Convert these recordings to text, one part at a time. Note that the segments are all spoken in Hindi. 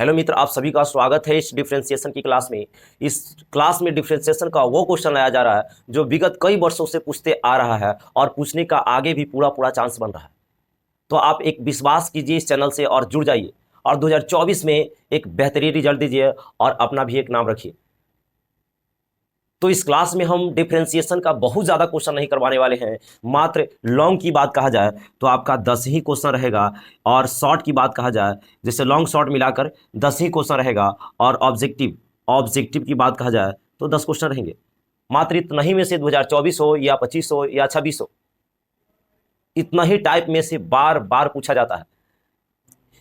हेलो मित्र, आप सभी का स्वागत है इस डिफरेंशिएशन की क्लास में। इस क्लास में डिफरेंशिएशन का वो क्वेश्चन लाया जा रहा है जो विगत कई वर्षों से पूछते आ रहा है और पूछने का आगे भी पूरा पूरा चांस बन रहा है। तो आप एक विश्वास कीजिए इस चैनल से और जुड़ जाइए और 2024 में एक बेहतरीन रिजल्ट दीजिए और अपना भी एक नाम रखिए। तो इस क्लास में हम डिफरेंशिएशन का बहुत ज़्यादा क्वेश्चन नहीं करवाने वाले हैं। मात्र लॉन्ग की बात कहा जाए तो आपका 10 ही क्वेश्चन रहेगा, और शॉर्ट की बात कहा जाए जैसे लॉन्ग शॉर्ट मिलाकर 10 ही क्वेश्चन रहेगा, और ऑब्जेक्टिव ऑब्जेक्टिव की बात कहा जाए तो 10 क्वेश्चन रहेंगे। मात्र इतना ही में से 2024 हो या 25 हो या 26 हो, इतना ही टाइप में से बार बार पूछा जाता है।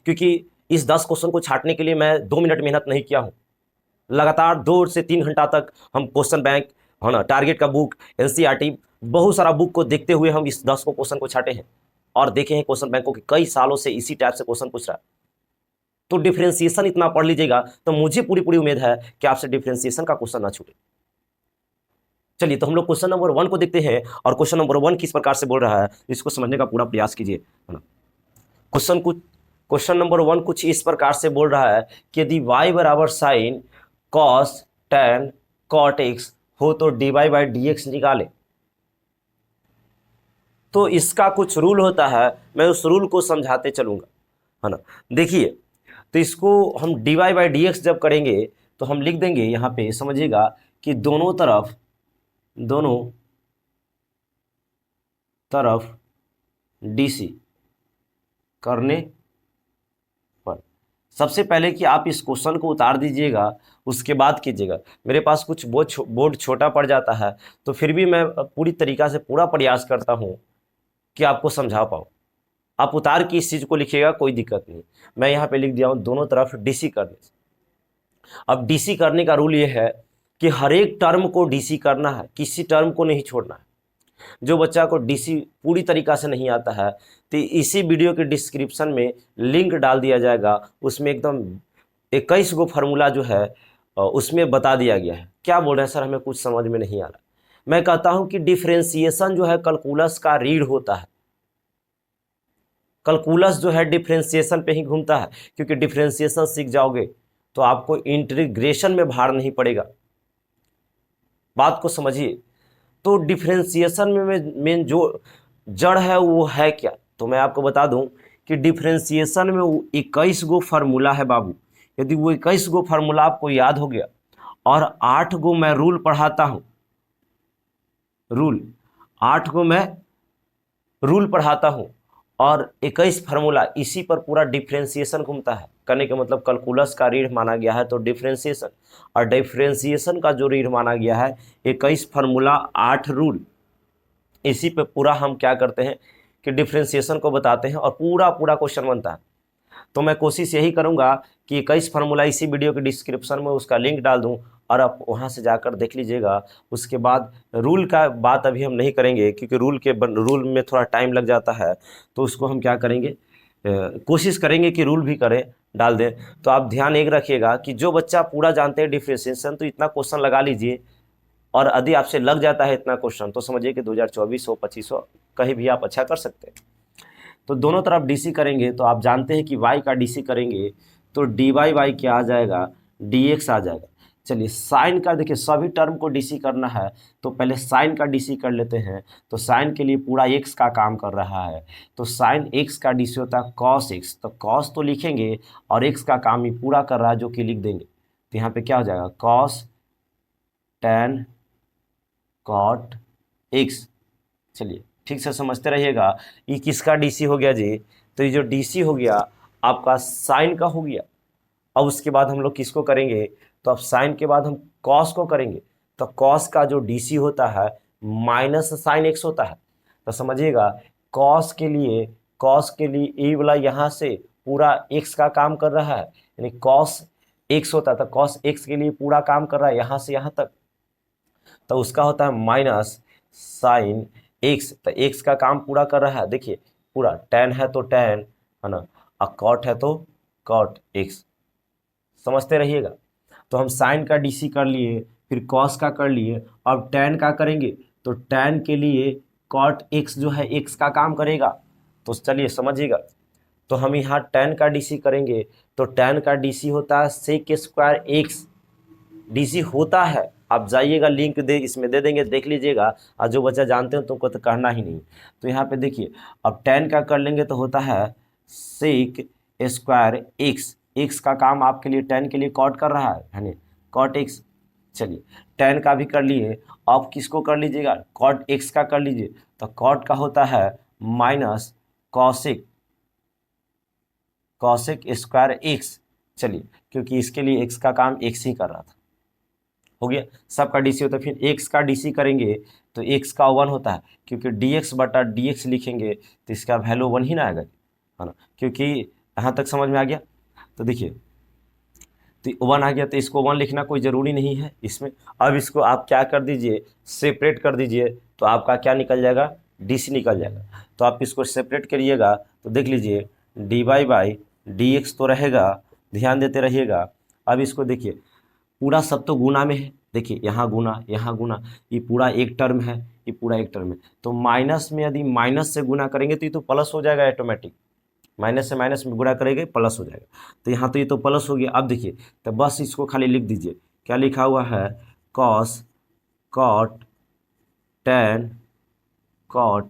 क्योंकि इस 10 क्वेश्चन को छांटने के लिए मैं 2 मिनट मेहनत नहीं किया हूँ। लगातार 2 से 3 घंटा तक हम क्वेश्चन बैंक, है ना, टारगेट का बुक, एनसीईआरटी, बहुत सारा बुक को देखते हुए हम इस 10 को क्वेश्चन को छाटे हैं और देखे हैं क्वेश्चन बैंकों के कई सालों से इसी टाइप से क्वेश्चन पूछ रहा है। तो डिफरेंशिएशन इतना पढ़ लीजिएगा तो मुझे पूरी पूरी उम्मीद है कि आपसे डिफरेंशिएशन का क्वेश्चन ना छूटे। चलिए, तो हम लोग क्वेश्चन नंबर 1 को देखते हैं और क्वेश्चन नंबर 1 किस प्रकार से बोल रहा है इसको समझने का पूरा प्रयास कीजिए, है ना। क्वेश्चन नंबर 1 कुछ इस प्रकार से बोल रहा है कि यदि y बराबर sine cos tan cot x हो तो dy बाई डी एक्स निकाले। तो इसका कुछ रूल होता है, मैं उस रूल को समझाते चलूंगा, है ना। देखिए, तो इसको हम dy बाई डी एक्स जब करेंगे तो हम लिख देंगे यहाँ पे, समझिएगा कि दोनों तरफ dc करने पर, सबसे पहले कि आप इस क्वेश्चन को उतार दीजिएगा, उसके बाद कीजिएगा। मेरे पास कुछ बोर्ड छोटा पड़ जाता है, तो फिर भी मैं पूरी तरीका से पूरा प्रयास करता हूँ कि आपको समझा पाऊँ। आप उतार के इस चीज़ को लिखिएगा, कोई दिक्कत नहीं। मैं यहाँ पे लिख दिया हूँ दोनों तरफ डीसी करने। अब डीसी करने का रूल ये है कि हर एक टर्म को डीसी करना है, किसी टर्म को नहीं छोड़ना है। जो बच्चा को डीसी पूरी तरीका से नहीं आता है तो इसी वीडियो के डिस्क्रिप्शन में लिंक डाल दिया जाएगा, उसमें एकदम 21 गो फार्मूला जो है उसमें बता दिया गया है। क्या बोल रहे हैं सर, हमें कुछ समझ में नहीं आ रहा। मैं कहता हूं कि डिफरेंशिएशन जो है कैलकुलस का रीढ़ होता है। कैलकुलस जो है डिफरेंशिएशन पे ही घूमता है, क्योंकि डिफरेंशिएशन सीख जाओगे तो आपको इंटीग्रेशन में भार नहीं पड़ेगा। बात को समझिए। तो डिफरेंशिएशन में मेन जो जड़ है वो है क्या, तो मैं आपको बता दूं कि डिफरेंशिएशन में 21 गो फार्मूला है बाबू। यदि वो 21 गो फार्मूला आपको याद हो गया और 8 गो मैं रूल पढ़ाता हूं, रूल 8 गो मैं रूल पढ़ाता हूं और 21 फार्मूला, इसी पर पूरा डिफरेंशिएशन घूमता है। करने का मतलब कैलकुलस का रीढ़ माना गया है तो डिफरेंशिएशन, और डिफरेंशिएशन का जो रीढ़ माना गया है 21 फार्मूला 8 रूल, इसी पे पूरा हम क्या करते हैं कि डिफरेंशिएशन को बताते हैं और पूरा पूरा क्वेश्चन बनता है। तो मैं कोशिश यही करूंगा कि 21 फार्मूला इसी वीडियो के डिस्क्रिप्शन में उसका लिंक डाल दूं और आप वहां से जाकर देख लीजिएगा। उसके बाद रूल का बात अभी हम नहीं करेंगे, क्योंकि रूल में थोड़ा टाइम लग जाता है, तो उसको हम क्या करेंगे, कोशिश करेंगे कि रूल भी करें, डाल दें। तो आप ध्यान एक रखिएगा कि जो बच्चा पूरा जानते हैं डिफरेंशिएशन तो इतना क्वेश्चन लगा लीजिए, और यदि आपसे लग जाता है इतना क्वेश्चन तो समझिए कि 2024 हो 25 हो, कहीं भी आप अच्छा कर सकते हैं। तो दोनों तरफ डीसी करेंगे तो आप जानते हैं कि y का डीसी करेंगे तो dy बाई क्या आ जाएगा, dx आ जाएगा। चलिए, साइन का देखिए, सभी टर्म को डीसी करना है तो पहले साइन का डीसी कर लेते हैं। तो साइन के लिए पूरा x का काम कर रहा है, तो साइन x का डीसी होता है cos x, तो cos तो लिखेंगे और x का काम ही पूरा कर रहा है जो कि लिख देंगे। तो यहाँ पे क्या हो जाएगा, cos tan cot x। चलिए ठीक से समझते रहिएगा। ये किसका डीसी हो गया जी, तो ये जो डीसी हो गया आपका साइन का हो गया। अब उसके बाद हम लोग किसको करेंगे, तो अब साइन के बाद हम कॉस को करेंगे। तो कॉस का जो डीसी होता है माइनस साइन एक्स होता है। तो समझिएगा, कॉस के लिए ए वाला यहाँ से पूरा एक्स का काम कर रहा है, यानी कॉस एक्स होता है, तो कॉस एक्स के लिए पूरा काम कर रहा है यहाँ से यहाँ तक, तो उसका होता है माइनस साइन एक्स। तो एक्स का काम पूरा कर रहा है, देखिए पूरा tan है तो tan, है ना, और कॉट है तो कॉट एक्स। समझते रहिएगा। तो हम साइन का डीसी कर लिए, फिर कॉस का कर लिए, अब tan का करेंगे तो tan के लिए कॉट एक्स जो है एक्स का काम करेगा। तो चलिए समझिएगा, तो हम यहाँ tan का डीसी करेंगे तो tan का डीसी होता है सेक स्क्वायर एक्स, डीसी होता है, आप जाइएगा लिंक दे इसमें दे देंगे, देख लीजिएगा। और जो बच्चा जानते हो तुमको तो कहना ही नहीं। तो यहाँ पे देखिए अब tan का कर लेंगे तो होता है सेक स्क्वायर एक्स, एक्स का काम आपके लिए tan के लिए कॉट कर रहा है नहीं कॉट एक्स। चलिए tan का भी कर लिए, अब किसको कर लीजिएगा कॉट एक्स का कर लीजिए, तो कॉट का होता है माइनस कॉसिक स्क्वायर एक्स। चलिए क्योंकि इसके लिए एक्स का काम एक्स ही कर रहा था, हो गया सबका डीसी होता है। फिर एक्स का डीसी करेंगे तो एक्स का 1 होता है, क्योंकि dx बटा dx लिखेंगे तो इसका वैल्यू 1 ही ना आएगा, है ना, क्योंकि यहाँ तक समझ में आ गया। तो देखिए तो 1 आ गया, तो इसको 1 लिखना कोई ज़रूरी नहीं है इसमें। अब इसको आप क्या कर दीजिए सेपरेट कर दीजिए, तो आपका क्या निकल जाएगा डीसी निकल जाएगा। तो आप इसको सेपरेट करिएगा तो देख लीजिए dy बाई डी एक्स तो रहेगा, ध्यान देते रहिएगा। अब इसको देखिए पूरा सब तो गुना में है, देखिए यहाँ गुना, ये पूरा एक टर्म है, ये पूरा एक टर्म है। तो माइनस में यदि माइनस से गुना करेंगे तो ये तो प्लस हो जाएगा ऑटोमेटिक, माइनस से माइनस में गुणा करेंगे प्लस हो जाएगा। तो यहाँ तो ये तो प्लस हो गया। अब देखिए तो बस इसको खाली लिख दीजिए, क्या लिखा हुआ है cos cot ten cot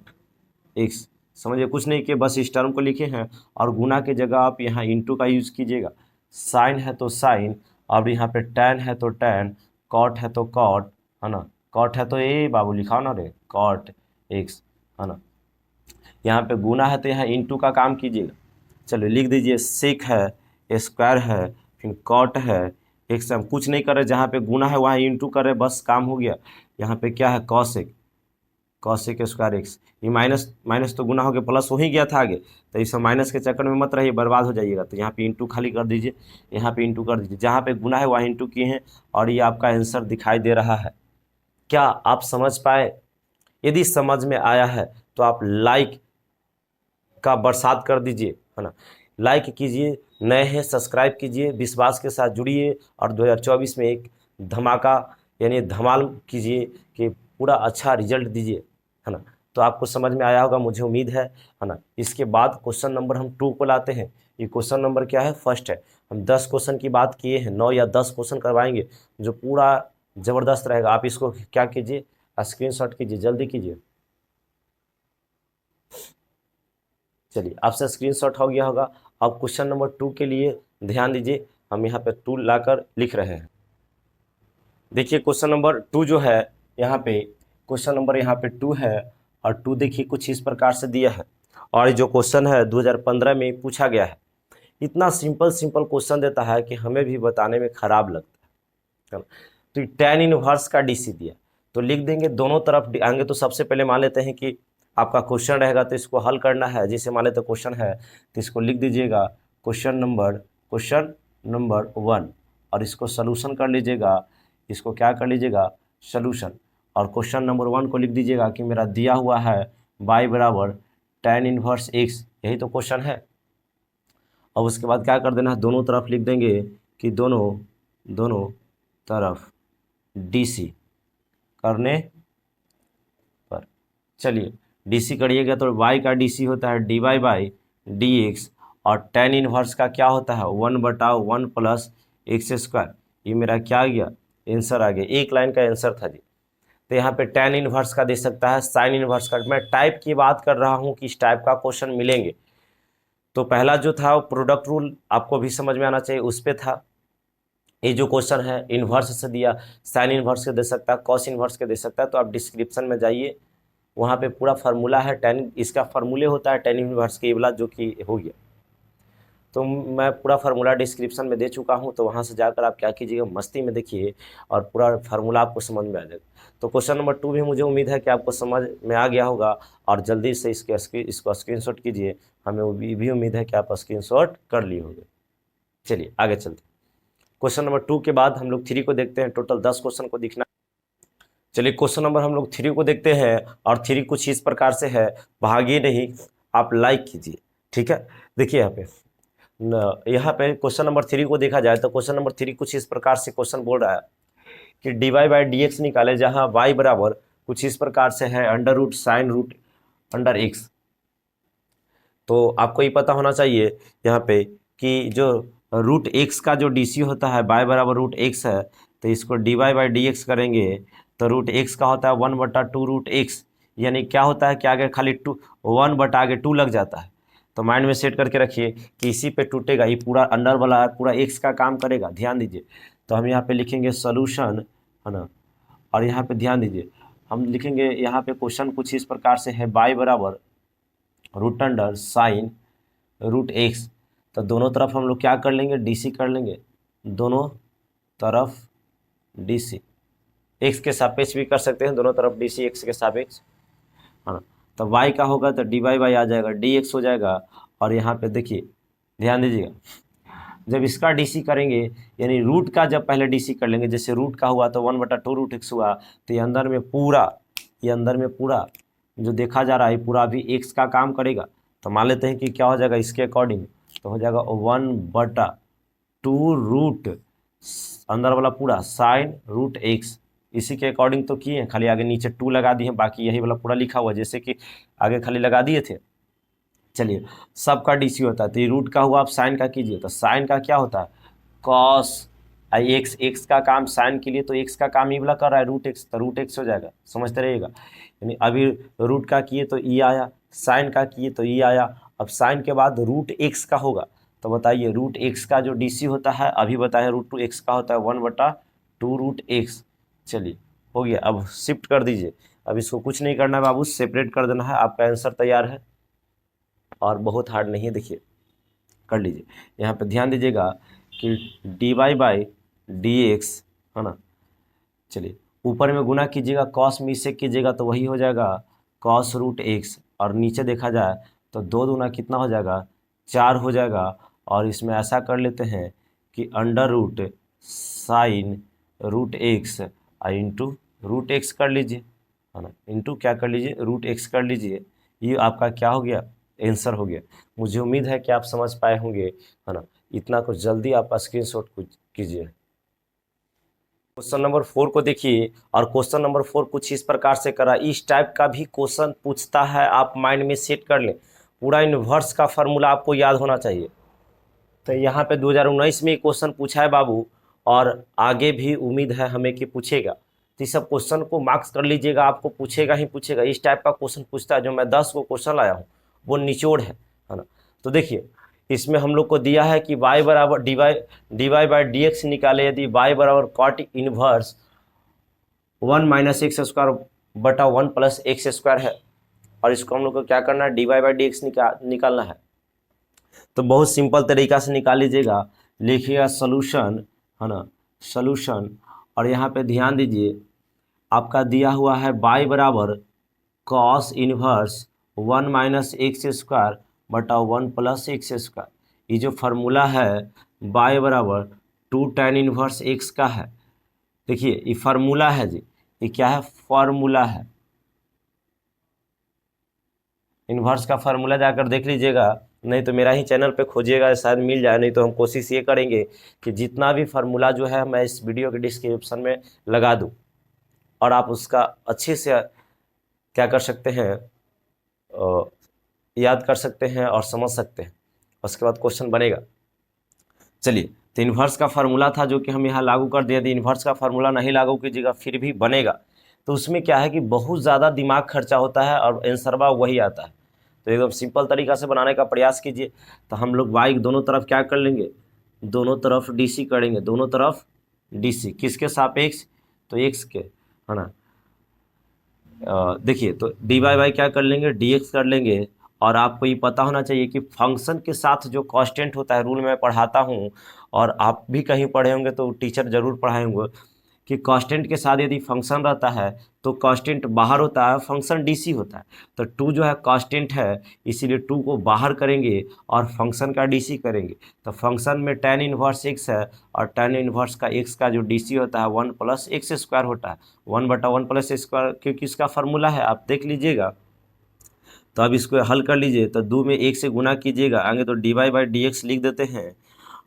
x, समझिए कुछ नहीं कि बस इस टर्म को लिखे हैं, और गुना की जगह आप यहाँ इंटू का यूज़ कीजिएगा। साइन है तो साइन, और यहाँ पे टैन है तो टैन, कॉट है तो कॉट, है ना, कॉट है तो ये बाबू लिखाओ ना रे कॉट एक्स, है ना। यहाँ पे गुना है तो यहाँ इंटू का काम कीजिएगा। चलो लिख दीजिए सेक है स्क्वायर है फिर कॉट है एक से हम कुछ नहीं कर रहे, जहाँ पे गुना है वहाँ इंटू कर रहे, बस काम हो गया। यहाँ पे क्या है कॉसेक स्क्वायर एक्स, ये माइनस माइनस तो गुना हो गया प्लस हो ही गया था आगे, तो इस माइनस के चक्कर में मत रहिए बर्बाद हो जाइएगा। तो यहाँ पे इंटू खाली कर दीजिए, यहाँ पे इंटू कर दीजिए, जहाँ पे गुना है वहाँ इंटू किए हैं, और ये आपका आंसर दिखाई दे रहा है। क्या आप समझ पाए? यदि समझ में आया है तो आप लाइक का बरसात कर दीजिए, है ना, लाइक कीजिए, नए हैं सब्सक्राइब कीजिए, विश्वास के साथ जुड़िए, और 2024 में एक धमाका यानी धमाल कीजिए कि पूरा अच्छा रिजल्ट दीजिए, है ना। तो आपको समझ में आया होगा मुझे उम्मीद है ना। इसके बाद क्वेश्चन नंबर हम 2 को लाते हैं। ये क्वेश्चन नंबर क्या है फर्स्ट है, हम 10 क्वेश्चन की बात किए हैं, 9 या 10 क्वेश्चन करवाएंगे जो पूरा ज़बरदस्त रहेगा। आप इसको क्या कीजिए स्क्रीनशॉट कीजिए, जल्दी कीजिए। चलिए आपसे स्क्रीनशॉट हो गया होगा। अब क्वेश्चन नंबर 2 के लिए ध्यान दीजिए, हम यहाँ पे 2 लाकर लिख रहे हैं। देखिए क्वेश्चन नंबर 2 जो है यहाँ पे क्वेश्चन नंबर यहाँ पे 2 है, और 2 देखिए कुछ इस प्रकार से दिया है, और जो क्वेश्चन है 2015 में पूछा गया है। इतना सिंपल क्वेश्चन देता है कि हमें भी बताने में खराब लगता है। तो tan इनवर्स का डीसी दिया, तो लिख देंगे दोनों तरफ आएंगे। तो सबसे पहले मान लेते हैं कि आपका क्वेश्चन रहेगा तो इसको हल करना है, जैसे मान लेते क्वेश्चन है तो इसको लिख दीजिएगा क्वेश्चन नंबर 1, और इसको सलूशन कर लीजिएगा, इसको क्या कर लीजिएगा सलूशन, और क्वेश्चन नंबर 1 को लिख दीजिएगा कि मेरा दिया हुआ है y बराबर tan इनवर्स x, यही तो क्वेश्चन है। अब उसके बाद क्या कर देना है, दोनों तरफ लिख देंगे कि दोनों तरफ डीसी करने पर, चलिए डीसी करिएगा तो y का डीसी होता है dy बाई डी एक्स, और tan इनवर्स का क्या होता है 1/1 प्लस एक्स स्क्वायर। ये मेरा क्या आ गया आंसर आ गया, एक लाइन का आंसर था जी। तो यहाँ पे tan इनवर्स का दे सकता है, साइन इनवर्स का। मैं टाइप की बात कर रहा हूँ कि इस टाइप का क्वेश्चन मिलेंगे। तो पहला जो था वो प्रोडक्ट रूल आपको भी समझ में आना चाहिए, उस पर था। ये जो क्वेश्चन है इन्वर्स से दिया, साइन इन्वर्स के दे सकता है, कॉस इन्वर्स के दे सकता है। तो आप डिस्क्रिप्शन में जाइए, वहाँ पे पूरा फार्मूला है, टेन इसका फार्मूले होता है टेन इन्वर्स के वाला जो कि हो गया। तो मैं पूरा फार्मूला डिस्क्रिप्शन में दे चुका हूँ, तो वहाँ से जाकर आप क्या कीजिएगा मस्ती में देखिए, और पूरा फार्मूला आपको समझ में आ जाएगा। तो क्वेश्चन नंबर 2 भी मुझे उम्मीद है कि आपको समझ में आ गया होगा, और जल्दी से इसको स्क्रीनशॉट कीजिए। हमें भी उम्मीद है कि आप स्क्रीनशॉट कर लिए होंगे। चलिए आगे चलते। क्वेश्चन नंबर 2 के बाद हम लोग 3 को देखते हैं। टोटल 10 क्वेश्चन को दिखना। चलिए क्वेश्चन नंबर हम लोग 3 को देखते हैं, और 3 कुछ इस प्रकार से है, भागिए नहीं, आप लाइक कीजिए, ठीक है। देखिए यहाँ पे क्वेश्चन नंबर 3 को देखा जाए तो क्वेश्चन नंबर 3 कुछ इस प्रकार से क्वेश्चन बोल रहा है कि dy बाई डी एक्स निकाले, जहाँ y बराबर कुछ इस प्रकार से है under root sine root under x. तो आपको ये पता होना चाहिए यहाँ पे कि जो रूट एक्स का जो डी होता है बाय बराबर रूट एक्स है, तो इसको d Y by D x करेंगे तो रूट एक्स का होता है 1/2 रूट एक्स, यानी क्या होता है कि आगे खाली 1 बटा आगे 2 लग जाता है। तो माइंड में सेट करके रखिए कि इसी पे टूटेगा, ये पूरा अंडर वाला है पूरा एक्स का काम करेगा, ध्यान दीजिए। तो हम यहाँ पे लिखेंगे सोल्यूशन, है ना, और यहाँ पे ध्यान दीजिए हम लिखेंगे यहाँ पे क्वेश्चन कुछ इस प्रकार से है, बाय बराबर root under sine root x. तो दोनों तरफ हम लोग क्या कर लेंगे, डीसी कर लेंगे, दोनों तरफ डीसी, एक्स के सापेक्ष भी कर सकते हैं, दोनों तरफ डीसी एक्स के सापेक्ष, है ना। तो y का होगा तो डी वाई बाई आ जाएगा, डी एक्स हो जाएगा। और यहाँ पे देखिए ध्यान दीजिएगा, जब इसका डीसी करेंगे यानी रूट का जब पहले डीसी कर लेंगे, जैसे रूट का हुआ तो 1/2 रूट एक्स हुआ, तो ये अंदर में पूरा जो देखा जा रहा है पूरा भी एक्स का काम करेगा। तो मान लेते हैं कि क्या हो जाएगा इसके अकॉर्डिंग, तो हो जाएगा 1/2 रूट अंदर वाला पूरा साइन रूट एक्स, इसी के अकॉर्डिंग तो किए हैं, खाली आगे नीचे 2 लगा दिए हैं, बाकी यही वाला पूरा लिखा हुआ है जैसे कि आगे खाली लगा दिए थे। चलिए सबका डीसी होता है, तो ये रूट का हुआ, आप साइन का कीजिए, तो साइन का क्या होता है कॉस आई एक्स, एक्स का काम साइन के लिए, तो एक्स का काम ये वाला कर रहा है रूट एक्स, तो रूट एक्स हो जाएगा, समझते रहिएगा। यानी अभी रूट का किए तो ई आया, साइन का किए तो ई आया, अब साइन के बाद रूट एक्स का होगा, तो बताइए रूट एक्स का जो डीसी होता है अभी बताएं रूट 2 एक्स का होता है 1/2 रूट एक्स। चलिए हो गया, अब शिफ्ट कर दीजिए, अब इसको कुछ नहीं करना है बाबू, सेपरेट कर देना है, आपका आंसर तैयार है और बहुत हार्ड नहीं है। देखिए कर लीजिए, यहाँ पे ध्यान दीजिएगा कि D Y by D x, है ना। चलिए ऊपर में गुना कीजिएगा, कॉस में इससे कीजिएगा तो वही हो जाएगा कॉस रूट एक्स, और नीचे देखा जाए तो 2 दूना कितना हो जाएगा 4 हो जाएगा। और इसमें ऐसा कर लेते हैं कि under root sine root x into root x कर लीजिए, है ना, इंटू क्या कर लीजिए रूट एक्स कर लीजिए, ये आपका क्या हो गया आंसर हो गया। मुझे उम्मीद है कि आप समझ पाए होंगे, है ना। इतना कुछ जल्दी आप स्क्रीनशॉट कीजिए। क्वेश्चन नंबर 4 को देखिए, और क्वेश्चन नंबर 4 कुछ इस प्रकार से करा, इस टाइप का भी क्वेश्चन पूछता है, आप माइंड में सेट कर लें, पूरा इन्वर्स का फार्मूला आपको याद होना चाहिए। तो यहाँ पे 2019 में क्वेश्चन पूछा है बाबू, और आगे भी उम्मीद है हमें कि पूछेगा, तो इस सब क्वेश्चन को मार्क्स कर लीजिएगा, आपको पूछेगा ही पूछेगा, इस टाइप का क्वेश्चन पूछता है। जो मैं 10 को क्वेश्चन लाया हूँ वो निचोड़ है ना। तो देखिए इसमें हम लोग को दिया है कि y बराबर d Y by D x निकाले, यदि y बराबर cot inverse 1 minus x square बटा 1 प्लस एक्स स्क्वायर है, और इसको हम लोग को क्या करना है D Y by D x निकालना है। तो बहुत सिंपल तरीका से निकाल लीजिएगा, लिखिएगा सोल्यूशन, है ना, सोल्यूशन, और यहाँ पे ध्यान दीजिए आपका दिया हुआ है y बराबर cos inverse 1 minus x square बटा 1 प्लस एक्स स्क्वायर। ये जो फार्मूला है y बराबर 2 tan इनवर्स एक्स का है। देखिए ये फार्मूला है जी, ये क्या है फार्मूला है, इन्वर्स का फार्मूला जाकर देख लीजिएगा, नहीं तो मेरा ही चैनल पे खोजिएगा शायद मिल जाए, नहीं तो हम कोशिश ये करेंगे कि जितना भी फार्मूला जो है मैं इस वीडियो के डिस्क्रिप्शन में लगा दूं, और आप उसका अच्छे से क्या कर सकते हैं याद कर सकते हैं और समझ सकते हैं, उसके बाद क्वेश्चन बनेगा। चलिए तो इन्वर्स का फार्मूला था जो कि हम यहाँ लागू कर दिए थे, इन्वर्स का फार्मूला नहीं लागू कीजिएगा फिर भी बनेगा। तो उसमें क्या है कि बहुत ज़्यादा दिमाग खर्चा होता है और आंसर वही आता है। तो एकदम सिंपल तरीका से बनाने का प्रयास कीजिए। तो हम लोग y दोनों तरफ क्या कर लेंगे, दोनों तरफ डीसी करेंगे, दोनों तरफ डीसी किसके सापेक्ष, तो एक्स के, है ना। देखिए तो डी वाई बाई क्या कर लेंगे डी एक्स कर लेंगे। और आपको ये पता होना चाहिए कि फंक्शन के साथ जो कांस्टेंट होता है, रूल में पढ़ाता हूँ और आप भी कहीं पढ़े होंगे तो टीचर जरूर पढ़ाए होंगे कि कांस्टेंट के साथ यदि फंक्शन रहता है तो कांस्टेंट बाहर होता है, फंक्शन डीसी होता है। तो 2 जो है कांस्टेंट है, इसीलिए 2 को बाहर करेंगे और फंक्शन का डीसी करेंगे। तो फंक्शन में tan इनवर्स एक्स है, और tan इनवर्स का एक्स का जो डीसी होता है 1 प्लस एक्स स्क्वायर होता है, 1 बटा 1 प्लस एक्स स्क्वायर, क्योंकि इसका फार्मूला है, आप देख लीजिएगा। तो अब इसको हल कर लीजिए, तो 2 में 1 से गुना कीजिएगा, आगे तो d Y by D x लिख देते हैं,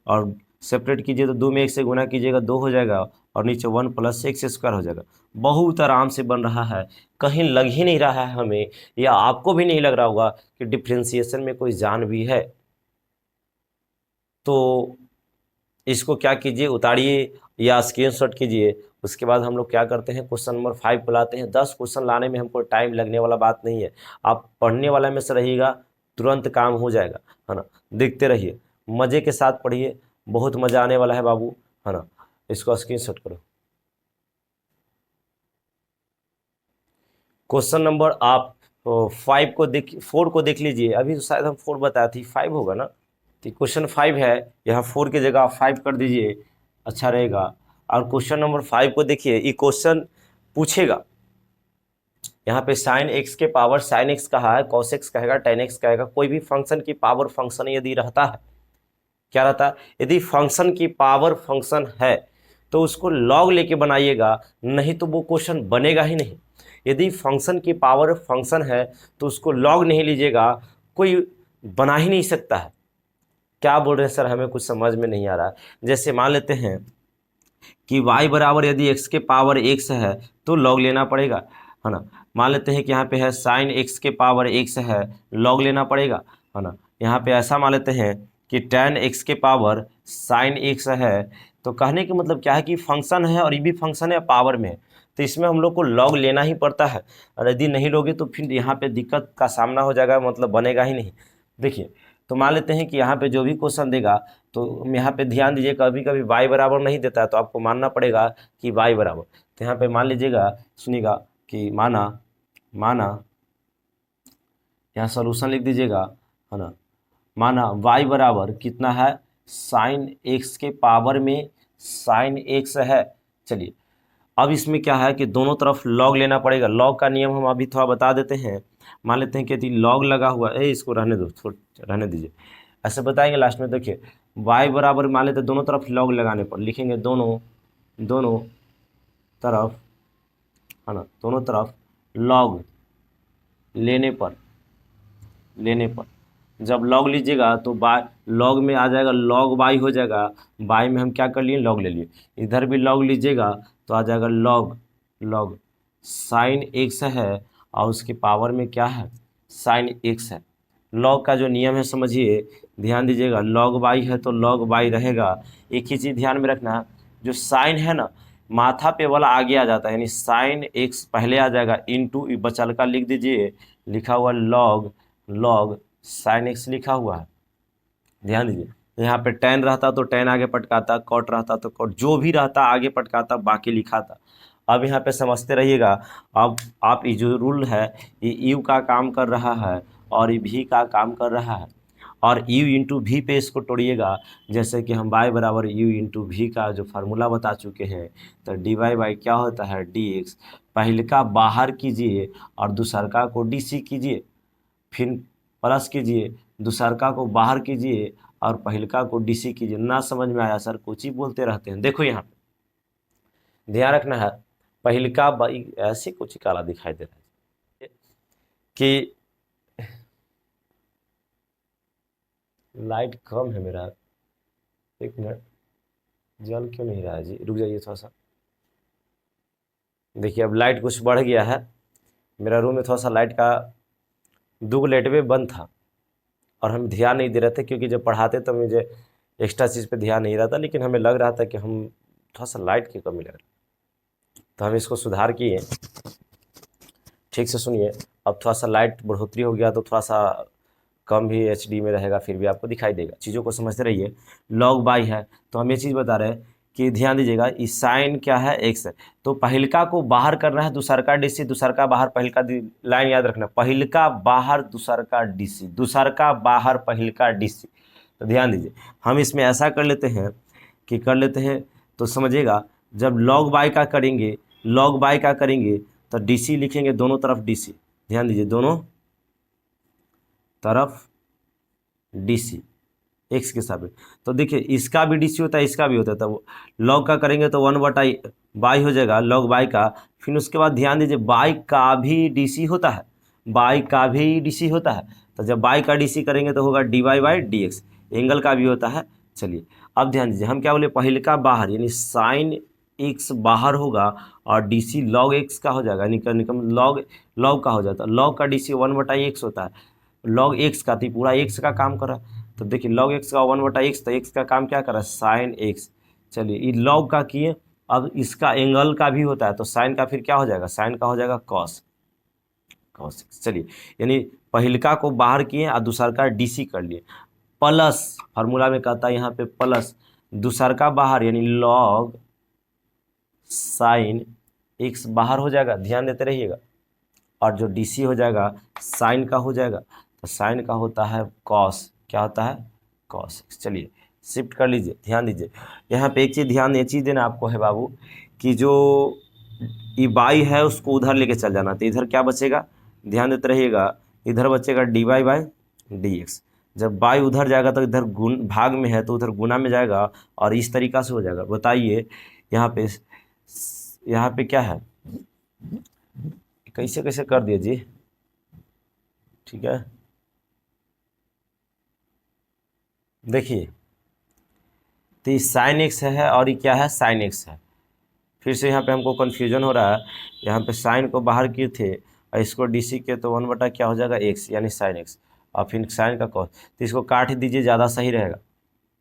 और सेपरेट कीजिए तो 2 में 1 से गुना कीजिएगा 2 हो जाएगा और नीचे 1 + x² हो जाएगा। बहुत आराम से बन रहा है, कहीं लग ही नहीं रहा है हमें, या आपको भी नहीं लग रहा होगा कि डिफ्रेंसिएशन में कोई जान भी है। तो इसको क्या कीजिए, उतारिए या स्क्रीनशॉट कीजिए। उसके बाद हम लोग क्या करते हैं, क्वेश्चन नंबर 5 को लाते हैं। 10 क्वेश्चन लाने में हमको टाइम लगने वाला बात नहीं है, आप पढ़ने वाला में से रहिएगा, तुरंत काम हो जाएगा, है ना। देखते रहिए, मज़े के साथ पढ़िए, बहुत मज़ा आने वाला है बाबू, है ना। इसको स्क्रीनशॉट करो। क्वेश्चन नंबर आप 5 को देख, 4 को देख लीजिए। अभी तो शायद हम 4 बताया थी, 5 होगा ना। तो क्वेश्चन 5 है, यहाँ 4 की जगह आप 5 कर दीजिए, अच्छा रहेगा। और क्वेश्चन नंबर 5 को देखिए, ये क्वेश्चन पूछेगा यहाँ पे sin x के पावर sin x कहा है, cos x कहेगा, tan x कहेगा। कोई भी फंक्शन की पावर फंक्शन यदि रहता है, क्या रहता है, यदि फंक्शन की पावर फंक्शन है तो उसको लॉग लेके बनाइएगा, नहीं तो वो क्वेश्चन बनेगा ही नहीं। यदि फंक्शन की पावर फंक्शन है तो उसको लॉग नहीं लीजिएगा, कोई बना ही नहीं सकता है। क्या बोल रहे हैं सर, हमें कुछ समझ में नहीं आ रहा है। जैसे मान लेते हैं कि y बराबर यदि x के पावर x है तो लॉग लेना पड़ेगा, है ना। मान लेते हैं कि यहाँ पे है sin x के पावर x है, लॉग लेना पड़ेगा, है ना। यहाँ पे ऐसा मान लेते हैं कि tan x के पावर sin x है। तो कहने का मतलब क्या है कि फंक्शन है और ये भी फंक्शन है, पावर में है, तो इसमें हम लोग को लॉग लेना ही पड़ता है। और यदि नहीं लोगे तो फिर यहाँ पे दिक्कत का सामना हो जाएगा, मतलब बनेगा ही नहीं। देखिए, तो मान लेते हैं कि यहाँ पे जो भी क्वेश्चन देगा तो यहाँ पे ध्यान दीजिए, कभी कभी y बराबर नहीं देता है तो आपको मानना पड़ेगा कि y बराबर। तो यहाँ पे मान लीजिएगा, सुनिएगा कि माना यहाँ सोल्यूशन लिख दीजिएगा, है ना। माना y बराबर कितना है, sin x के पावर में sin x है। चलिए, अब इसमें क्या है कि दोनों तरफ लॉग लेना पड़ेगा। लॉग का नियम हम अभी थोड़ा बता देते हैं। मान लेते हैं कि यदि लॉग लगा हुआ है, इसको रहने दो, रहने दीजिए, ऐसे बताएंगे लास्ट में। देखिए, y बराबर मान लेते दोनों तरफ लॉग लगाने पर लिखेंगे, दोनों तरफ, है ना, दोनों तरफ लॉग लेने पर जब लॉग लीजिएगा तो बाय लॉग में आ जाएगा, लॉग बाई हो जाएगा। बाई में हम क्या कर लिए, लॉग ले लिए। इधर भी लॉग लीजिएगा तो आ जाएगा लॉग साइन एक्स है और उसके पावर में क्या है, साइन एक्स है। लॉग का जो नियम है समझिए, ध्यान दीजिएगा, लॉग बाई है तो लॉग बाई रहेगा। एक ही चीज़ ध्यान में रखना, जो साइन है ना, माथा पे वाला आगे आ जाता है, यानी साइन एक्स पहले आ जाएगा, इनटू बचल का लिख दीजिए, लिखा हुआ लॉग साइन एक्स लिखा हुआ है। ध्यान दीजिए, यहाँ पे टेन रहता तो टेन आगे पटकाता, कॉट रहता तो कॉट, जो भी रहता आगे पटकाता, बाकी लिखाता। अब यहाँ पे समझते रहिएगा। अब आप ये जो रूल है, ये यू का काम कर रहा है और ये भी का काम कर रहा है, और u इंटू भी पे इसको तोड़िएगा। जैसे कि हम y बराबर u इंटू भी का जो फार्मूला बता चुके हैं, तो डी वाई बाई क्या होता है, डी एक्स। पहले का बाहर कीजिए और दूसरका को डी सी कीजिए, फिर प्लस कीजिए, दूसरका को बाहर कीजिए और पहलका को डी सी कीजिए। ना समझ में आया सर, कुछ ही बोलते रहते हैं। देखो यहाँ ध्यान रखना है, पहलका बाई ऐसे कुछ काला दिखाई दे रहा है कि लाइट कम है मेरा, एक मिनट, जल क्यों नहीं रहा है जी, रुक जाइए थोड़ा सा। देखिए, अब लाइट कुछ बढ़ गया है। मेरा रूम में थोड़ा सा लाइट का 2 लाइट भी बंद था और हम ध्यान नहीं दे रहे थे, क्योंकि जब पढ़ाते तो मुझे एक्स्ट्रा चीज़ पे ध्यान नहीं रहता, लेकिन हमें लग रहा था कि हम थोड़ा सा लाइट की कमी लग रही, तो हम इसको सुधार किए। ठीक से सुनिए, अब थोड़ा सा लाइट बढ़ोतरी हो गया तो थोड़ा सा कम भी HD में रहेगा, फिर भी आपको दिखाई देगा। चीज़ों को समझते रहिए। लॉग बाई है तो हम ये चीज़ बता रहे हैं कि ध्यान दीजिएगा, इस साइन क्या है, एक्स है, तो पहलका को बाहर करना है, दूसरका डीसी, दूसरका बाहर पहलका, लाइन याद रखना, पहलका बाहर दूसरका डीसी, दूसरका बाहर पहलका डीसी। तो ध्यान दीजिए, हम इसमें ऐसा कर लेते हैं तो समझिएगा, जब लॉग बाई का करेंगे तो डीसी लिखेंगे, दोनों तरफ डीसी। ध्यान दीजिए, दोनों तरफ डीसी एक्स के सापेक्ष। तो देखिए, इसका भी डीसी होता है, इसका भी होता है, तो लॉग का करेंगे तो 1/बाई हो जाएगा, लॉग बाई का। फिर उसके बाद ध्यान दीजिए, बाई का भी डीसी होता है, तो जब बाई का डीसी करेंगे तो होगा dy/dx। एंगल का भी होता है। चलिए, अब ध्यान दीजिए, हम क्या बोले, पहले का बाहर यानी साइन एक्स बाहर होगा और डीसी लॉग एक्स का हो जाएगा, निकम लॉग लॉग का हो जाता है। लॉग का डीसी 1/x होता है, लॉग एक्स का, तो पूरा एक्स का काम कर रहा है। तो देखिए लॉग एक्स का 1/x, तो एक्स का काम क्या कर रहा है, साइन एक्स। चलिए ये लॉग का किए, अब इसका एंगल का भी होता है, तो साइन का फिर क्या हो जाएगा, साइन का हो जाएगा कॉस, कॉस एक्स। चलिए यानी पहिलका को बाहर किए और दूसरका डीसी कर लिए, प्लस फार्मूला में कहता है यहाँ पे प्लस दूसरका बाहर यानी लॉग साइन एक्स बाहर हो जाएगा, ध्यान देते रहिएगा, और जो डीसी हो जाएगा साइन का हो जाएगा, तो साइन का होता है कॉस, क्या होता है, कॉस एक्स। चलिए शिफ्ट कर लीजिए, ध्यान दीजिए यहाँ पे एक चीज़, ध्यान ये चीज़ देना आपको है बाबू, कि जो ई बाई है उसको उधर लेके चल जाना, तो इधर क्या बचेगा, ध्यान देते रहिएगा, इधर बचेगा d Y by D x. जब बाई उधर जाएगा तो इधर गुण भाग में है तो उधर गुना में जाएगा, और इस तरीका से हो जाएगा। बताइए यहाँ पे क्या है, कैसे कैसे कर दिए जी, ठीक है। देखिए तो ये साइन एक्स है और ये क्या है, साइन एक्स है। फिर से यहाँ पे हमको कन्फ्यूजन हो रहा है, यहाँ पे साइन को बाहर किए थे और इसको डीसी के, तो 1 क्या हो जाएगा, एक्स यानी साइन एक्स, और फिर साइन का कॉस, तो इसको काट ही दीजिए, ज़्यादा सही रहेगा।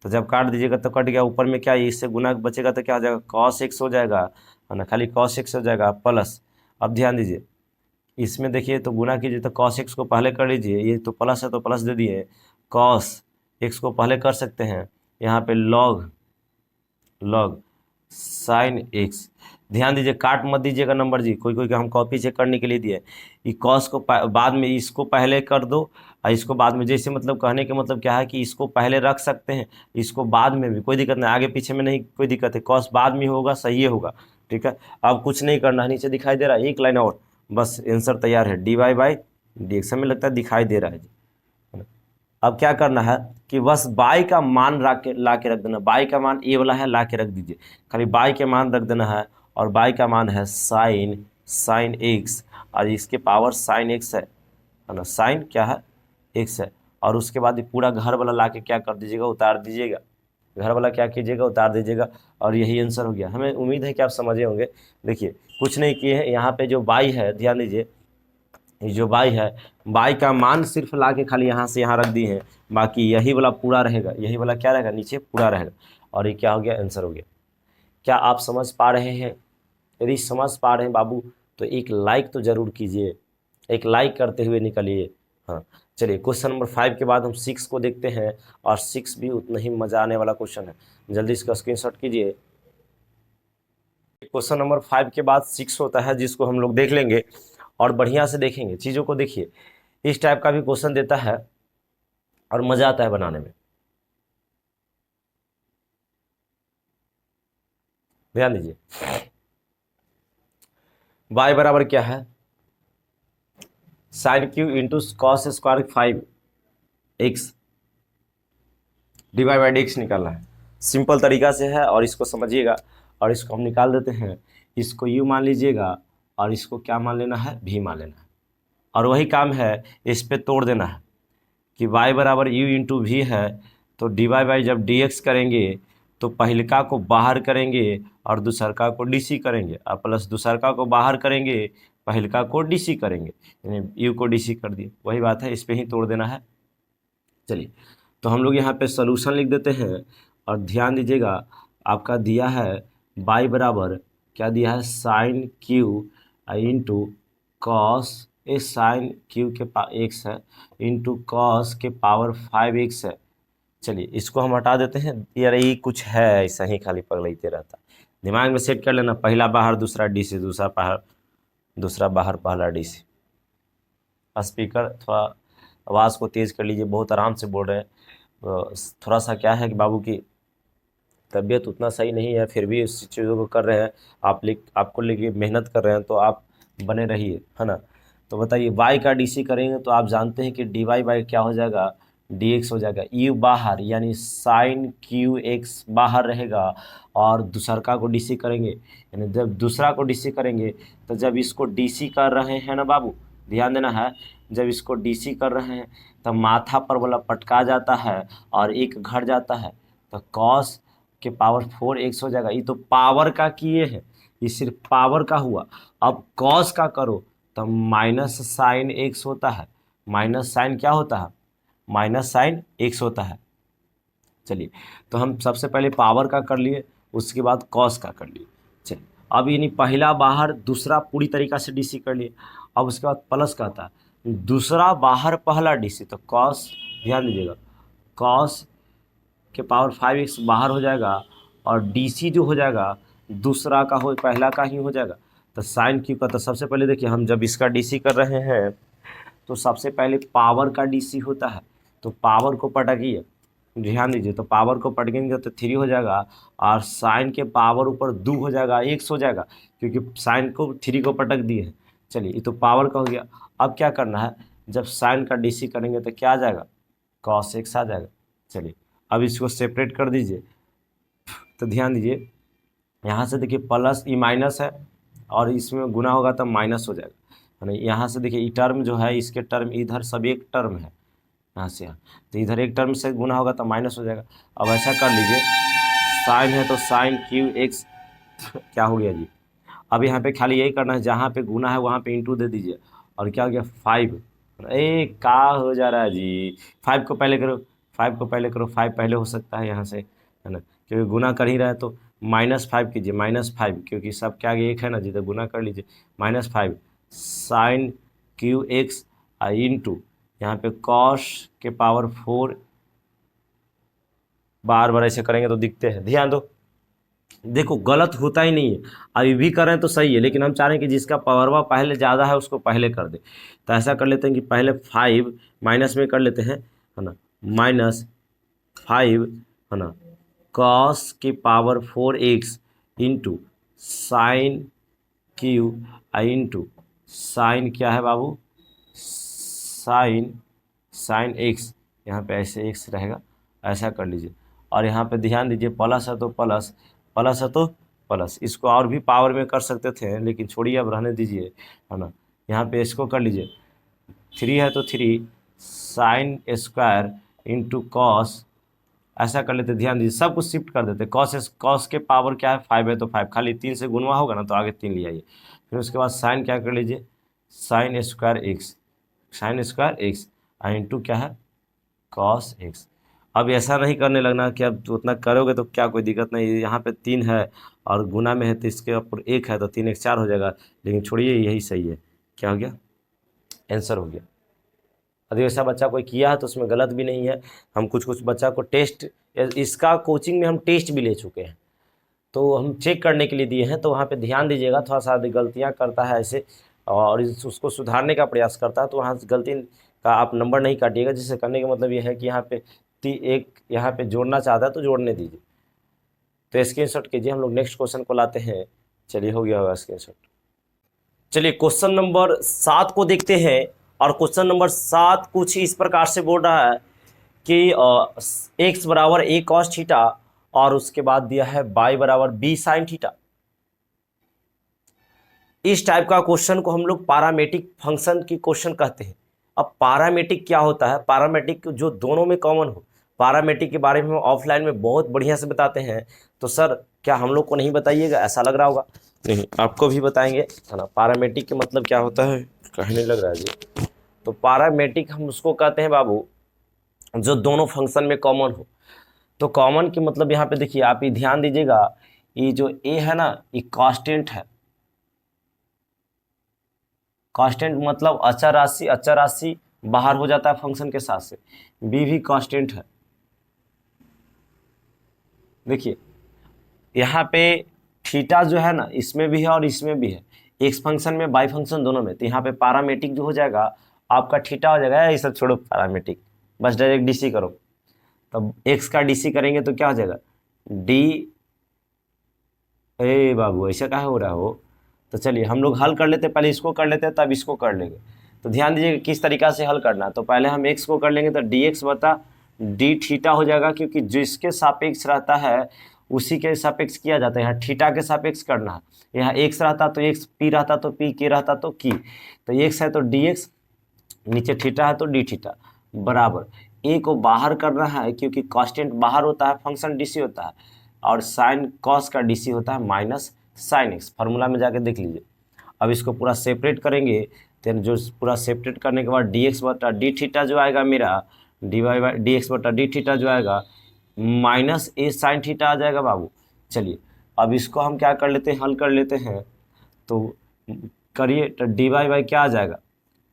तो जब काट दीजिएगा तो कट गया, ऊपर में क्या है, इससे गुना बचेगा तो क्या हो जाएगा, कॉस एक्स हो जाएगा, है ना, खाली कॉस एक्स हो जाएगा प्लस। अब ध्यान दीजिए इसमें देखिए, तो गुना कीजिए तो कॉस एक्स को पहले कर लीजिए, ये तो प्लस है तो प्लस दे दिए, कॉस एक्स को पहले कर सकते हैं, यहाँ पे लॉग लॉग साइन एक्स। ध्यान दीजिए काट मत दीजिएगा नंबर जी, कोई कोई का हम कॉपी चेक करने के लिए दिए, ये कॉस को बाद में, इसको पहले कर दो और इसको बाद में, जैसे मतलब कहने के मतलब क्या है कि इसको पहले रख सकते हैं, इसको बाद में भी कोई दिक्कत नहीं, आगे पीछे में नहीं कोई दिक्कत है, कॉस बाद में होगा, सही होगा, ठीक है। अब कुछ नहीं करना है, नीचे दिखाई दे रहा है एक लाइन और, बस आंसर तैयार है, D Y by D x, हमें लगता है दिखाई दे रहा है जी। अब क्या करना है कि बस बाई का मान ला के रख देना, बाई का मान ए वाला है, ला के रख दीजिए, खाली बाई के मान रख देना है, और बाई का मान है साइन एक्स, और इसके पावर साइन एक्स है ना, साइन क्या है, एक्स है। और उसके बाद ये पूरा घर वाला ला के क्या कर दीजिएगा, उतार दीजिएगा, घर वाला क्या कीजिएगा, उतार दीजिएगा, और यही आंसर हो गया। हमें उम्मीद है कि आप समझे होंगे। देखिए कुछ नहीं किए हैं, यहाँ पे जो बाई है, ध्यान दीजिए, ये जो बाई है, बाई का मान सिर्फ ला के खाली यहाँ से यहाँ रख दिए हैं, बाकी यही वाला पूरा रहेगा, यही वाला क्या रहेगा, नीचे पूरा रहेगा, और ये क्या हो गया, आंसर हो गया। क्या आप समझ पा रहे हैं? यदि समझ पा रहे हैं बाबू तो एक लाइक तो ज़रूर कीजिए, एक लाइक करते हुए निकलिए। हाँ चलिए क्वेश्चन नंबर 5 के बाद हम 6 को देखते हैं, और 6 भी उतना ही मज़ा आने वाला क्वेश्चन है, जल्दी इसका स्क्रीनशॉट कीजिए। क्वेश्चन नंबर 5 के बाद 6 होता है, जिसको हम लोग देख लेंगे और बढ़िया से देखेंगे चीज़ों को। देखिए इस टाइप का भी क्वेश्चन देता है और मज़ा आता है बनाने में। ध्यान दीजिए, y बराबर क्या है, sine Q into cos square 5x divide by D x निकालना है। सिंपल तरीका से है और इसको समझिएगा, और इसको हम निकाल देते हैं, इसको u मान लीजिएगा और इसको क्या मान लेना है, v मान लेना है, और वही काम है इस पे तोड़ देना है कि y बराबर u इंटू वी है, तो डी वाई बाई जब डी एक्स करेंगे तो पहिलका को बाहर करेंगे और दूसरका को डीसी करेंगे, और प्लस दूसरका को बाहर करेंगे, पहिलका को डीसी करेंगे, यानी u को डीसी कर दिए, वही बात है, इस पे ही तोड़ देना है। चलिए तो हम लोग यहाँ पे सोल्यूशन लिख देते हैं, और ध्यान दीजिएगा आपका दिया है y बराबर क्या दिया है, साइन क्यू इंटू कॉस, ए साइन क्यू के एक्स है इंटू कॉस के पावर 5x है। चलिए इसको हम हटा देते हैं, यार ये कुछ है ऐसा ही खाली पगलैते रहता, दिमाग में सेट कर लेना, पहला बाहर दूसरा डीसी, दूसरा बाहर पहला डीसी। स्पीकर थोड़ा आवाज़ को तेज़ कर लीजिए, बहुत आराम से बोल रहे हैं, थोड़ा सा क्या है कि बाबू की तबीयत उतना सही नहीं है, फिर भी इस चीज़ों को कर रहे हैं, आपको लेके मेहनत कर रहे हैं, तो आप बने रहिए, है ना। तो बताइए y का डीसी करेंगे तो आप जानते हैं कि डी वाई बाई क्या हो जाएगा, डी एक्स हो जाएगा, u बाहर यानी साइन क्यू एक्स बाहर रहेगा, और दूसरका को डीसी करेंगे, यानी जब दूसरा को डीसी करेंगे तो जब इसको डीसी कर रहे हैं ना बाबू, ध्यान देना है, जब इसको डीसी कर रहे हैं तब माथा पर वाला पटका जाता है और एक घट जाता है, तो कॉस के पावर 4x हो जाएगा। ये तो पावर का किए हैं, ये सिर्फ पावर का हुआ। अब कॉस का करो तो माइनस साइन x होता है, माइनस साइन क्या होता है, माइनस साइन x होता है। चलिए, तो हम सबसे पहले पावर का कर लिए, उसके बाद कॉस का कर लिए। चलिए, अब यानी पहला बाहर दूसरा पूरी तरीक़ा से डीसी कर लिए। अब उसके बाद प्लस का आता है दूसरा बाहर पहला डीसी, तो कॉस, ध्यान दीजिएगा, कॉस के पावर 5x बाहर हो जाएगा और डीसी जो हो जाएगा दूसरा का हो, पहला का ही हो जाएगा। तो साइन क्यू का, तो सबसे पहले देखिए हम जब इसका डीसी कर रहे हैं तो सबसे पहले पावर का डीसी होता है, तो पावर को पटकिए, ध्यान दीजिए, तो पावर को पटकेंगे तो 3 हो जाएगा और साइन के पावर ऊपर 2 हो जाएगा, x हो जाएगा, क्योंकि साइन को 3 को पटक दिए हैं। चलिए, ये तो पावर का हो गया। अब क्या करना है, जब साइन का डीसी करेंगे तो क्या आ जाएगा, cos x आ जाएगा। चलिए, अब इसको सेपरेट कर दीजिए, तो ध्यान दीजिए यहाँ से देखिए प्लस ई माइनस है और इसमें गुना होगा तो माइनस हो जाएगा, यानी यहाँ से देखिए ई टर्म जो है, इसके टर्म इधर सब एक टर्म है, यहाँ से यहाँ, तो इधर एक टर्म से गुना होगा तो माइनस हो जाएगा। अब ऐसा कर लीजिए, साइन है तो साइन क्यू एक्स क्या हो गया जी। अब यहाँ पे खाली यही करना है, जहाँ पे गुना है वहाँ पे इंटू दे दीजिए, और क्या हो गया 5। का हो जा रहा है जी, 5 को पहले करो, 5 को पहले करो, 5 पहले हो सकता है यहाँ से, है ना, क्योंकि गुना कर ही रहा है तो -5 कीजिए, -5, क्योंकि सब क्या आगे एक है ना जी, तो गुना कर लीजिए, -5 साइन क्यू एक्स इंटू यहाँ पे कॉस के पावर 4, बार बार ऐसे करेंगे तो दिखते हैं, ध्यान दो, देखो गलत होता ही नहीं है, अभी भी करें तो सही है, लेकिन हम चाह रहे हैं कि जिसका पावरवा पहले ज़्यादा है उसको पहले कर दे। तो ऐसा कर लेते हैं कि पहले 5 माइनस में कर लेते हैं, है ना, -5, है ना, कॉस के power 4x into sine Q into sine क्या है बाबू, साइन x, यहाँ पे ऐसे x रहेगा, ऐसा कर लीजिए। और यहाँ पे ध्यान दीजिए प्लस है तो प्लस, प्लस है तो प्लस, इसको और भी पावर में कर सकते थे लेकिन छोड़िए, अब रहने दीजिए, है ना। यहाँ पे इसको कर लीजिए, 3 है तो 3 साइन स्क्वायर इंटू कॉस, ऐसा कर लेते, ध्यान दीजिए सब कुछ शिफ्ट कर देते, कॉस के पावर क्या है 5 है तो 5, खाली 3 से गुणवा होगा ना तो आगे 3 ले आइए। फिर उसके बाद साइन क्या कर लीजिए, sign square x, sign square x into क्या है कॉस एक्स। अब ऐसा नहीं करने लगना कि अब उतना करोगे तो क्या कोई दिक्कत नहीं, यहाँ पे 3 है और गुना में है तो इसके ऊपर 1 है तो 3 1 4 हो जाएगा, लेकिन छोड़िए यही सही है, क्या हो गया, आंसर हो गया। यदि ऐसा बच्चा कोई किया है तो उसमें गलत भी नहीं है। हम कुछ बच्चा को टेस्ट, इसका कोचिंग में हम टेस्ट भी ले चुके हैं, तो हम चेक करने के लिए दिए हैं, तो वहाँ पे ध्यान दीजिएगा, थोड़ा सा गलतियाँ करता है ऐसे और उसको सुधारने का प्रयास करता है, तो वहाँ गलती का आप नंबर नहीं काटिएगा, जिससे करने का मतलब ये है कि यहाँ पे एक यहाँ पे जोड़ना चाहता है तो जोड़ने दीजिए। तो स्क्रीनशॉट कीजिए, हम लोग नेक्स्ट क्वेश्चन को लाते हैं। चलिए, हो गया होगा स्क्रीनशॉट। चलिए, क्वेश्चन नंबर 7 को देखते हैं, और क्वेश्चन नंबर 7 कुछ इस प्रकार से बोल रहा है कि x बराबर a cos थीटा और उसके बाद दिया है y बराबर b साइन थीटा। इस टाइप का क्वेश्चन को हम लोग पैरामेट्रिक फंक्शन की क्वेश्चन कहते हैं। अब पैरामेट्रिक क्या होता है, पैरामेट्रिक जो दोनों में कॉमन हो, पैरामेट्रिक के बारे में हम ऑफलाइन में बहुत बढ़िया से बताते हैं, तो सर क्या हम लोग को नहीं बताइएगा, ऐसा लग रहा होगा, नहीं आपको भी बताएंगे, है ना। पैरामेट्रिक के मतलब क्या होता है, कहने लग रहा है जी। तो पैरामेट्रिक हम उसको कहते हैं बाबू जो दोनों फंक्शन में कॉमन हो। तो कॉमन की मतलब यहाँ पे देखिए, आप ये ध्यान दीजिएगा, ये जो a है ना, ये कांस्टेंट है, कांस्टेंट मतलब अचर राशि, अचर राशि बाहर हो जाता है फंक्शन के साथ से, b भी कांस्टेंट है। देखिए यहाँ पे थीटा जो है ना, इसमें भी है और इसमें भी है, एक्स फंक्शन में वाई फंक्शन दोनों में, तो यहाँ पे पैरामेट्रिक जो हो जाएगा आपका थीटा हो जाएगा, ये सब छोड़ो पैरामेट्रिक, बस डायरेक्ट डीसी करो। तब एक्स का डीसी करेंगे तो क्या हो जाएगा, डी, ए बाबू ऐसा क्या हो रहा हो। तो चलिए हम लोग हल कर लेते, पहले इसको कर लेते हैं तब इसको कर लेंगे। तो ध्यान दीजिए किस तरीका से हल करना है। तो पहले हम एक्स को कर लेंगे तो डी एक्स बता डी थीटा हो जाएगा, क्योंकि जिसके सापेक्ष रहता है उसी के सापेक्ष किया जाता है, यहाँ थीटा के सापेक्ष करना है। यहाँ एक्स रहता तो एक्स, पी रहता तो पी, के रहता तो की, तो एक्स है तो डी एक्स, नीचे थीटा है तो डी थीटा, बराबर ए को बाहर करना है क्योंकि कांस्टेंट बाहर होता है, फंक्शन डीसी होता है, और साइन कॉस का डीसी होता है माइनस साइन एक्स। फार्मूला में जाके देख लीजिए। अब इसको पूरा सेपरेट करेंगे, तो जो पूरा सेपरेट करने के बाद डी एक्स बटा डी थीटा जो आएगा मेरा, d Y by D x बटा डी थीटा जो आएगा माइनस ए साइन थीटा आ जाएगा बाबू। चलिए अब इसको हम क्या कर लेते हैं, हल कर लेते हैं। तो करिए, तो डी वाई बाई क्या आ जाएगा,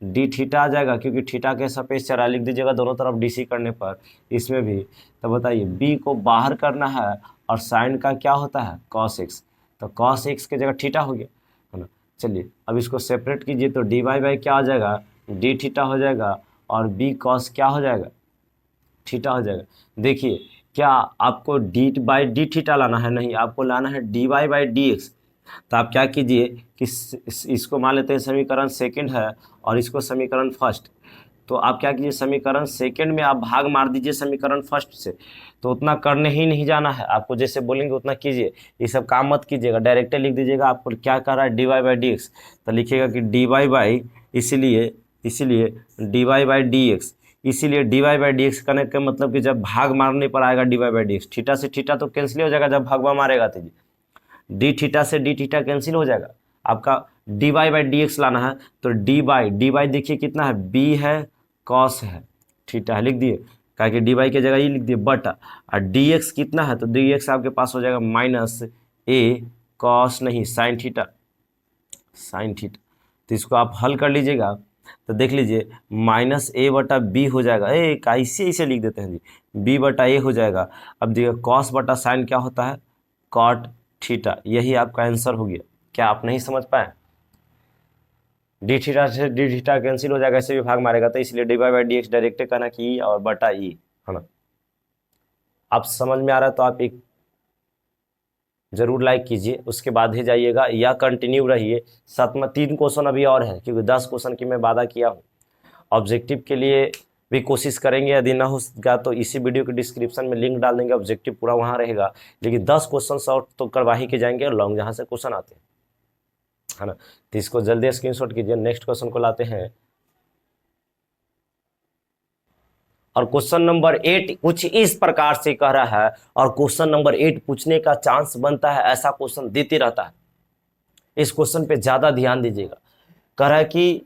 डी थीटा आ जाएगा, क्योंकि थीटा के सापेक्ष चरा लिख दीजिएगा दोनों तरफ डीसी करने पर, इसमें भी। तो बताइए बी को बाहर करना है और साइन का क्या होता है कॉस एक्स, तो कॉस एक्स की जगह थीटा हो गया, है ना। चलिए अब इसको सेपरेट कीजिए, तो डी वाई बाई क्या आ जाएगा, डी थीटा हो जाएगा, और बी कॉस क्या हो जाएगा, थीटा हो जाएगा। देखिए क्या आपको डी बाई डी थीटा लाना है, नहीं, आपको लाना है D Y by D x. तो आप क्या कीजिए कि इसको मान लेते हैं समीकरण सेकंड है और इसको समीकरण फर्स्ट। तो आप क्या कीजिए, समीकरण सेकंड में आप भाग मार दीजिए समीकरण फर्स्ट से। तो उतना करने ही नहीं जाना है आपको, जैसे बोलेंगे उतना कीजिए, ये सब काम मत कीजिएगा, डायरेक्ट लिख दीजिएगा आपको क्या कर रहा है D Y by D x. तो लिखिएगा कि डी वाई बाई, इसीलिए D Y by D X, इसीलिए D Y by D X करने का मतलब कि जब भाग मारने पर आएगा D Y by D X, theta से थीटा तो कैंसिल हो जाएगा जब भागवा मारेगा, तो जी डी थीटा से डी थीटा कैंसिल हो जाएगा। आपका D Y by D x लाना है, तो डी बाई देखिए कितना है, बी है कॉस है थीटा है, लिख दिए, क्या कि डी वाई की जगह ये लिख दिए बटा, और डी एक्स कितना है, तो डी एक्स आपके पास हो जाएगा माइनस ए कॉस नहीं साइन थीटा, तो इसको आप हल कर लीजिएगा। तो देख लीजिए माइनस ए बटा बी हो जाएगा, कैसे इसे लिख देते हैं जी, बी बटा ए हो जाएगा। अब देखिए कॉस बटा साइन क्या होता है, कॉट थीटा, यही आपका आंसर हो गया। क्या आप नहीं समझ पाए, डी थीटा से डी थीटा कैंसिल हो जाएगा, ऐसे भी भाग मारेगा, तो इसलिए d Y by D x direct करना कि और बटा ई, है ना। आप समझ में आ रहा है तो आप एक जरूर लाइक कीजिए, उसके बाद ही जाइएगा या कंटिन्यू रहिए। 3 क्वेश्चन अभी और है, क्योंकि 10 क्वेश्चन की मैं वादा किया हूँ। ऑब्जेक्टिव के लिए भी कोशिश करेंगे, यदि ना होगा तो इसी वीडियो के डिस्क्रिप्शन में लिंक डाल देंगे, ऑब्जेक्टिव पूरा वहाँ रहेगा। लेकिन 10 क्वेश्चन शॉर्ट तो करवा ही के जाएंगे, और लॉन्ग जहाँ से क्वेश्चन आते हैं, है ना। तो इसको जल्दी स्क्रीनशॉट कीजिए। नेक्स्ट क्वेश्चन को लाते हैं, और क्वेश्चन नंबर 8 कुछ इस प्रकार से कह रहा है, और क्वेश्चन नंबर 8 पूछने का चांस बनता है, ऐसा क्वेश्चन देते रहता है। इस क्वेश्चन पे ज्यादा ध्यान दीजिएगा। कह रहा है कि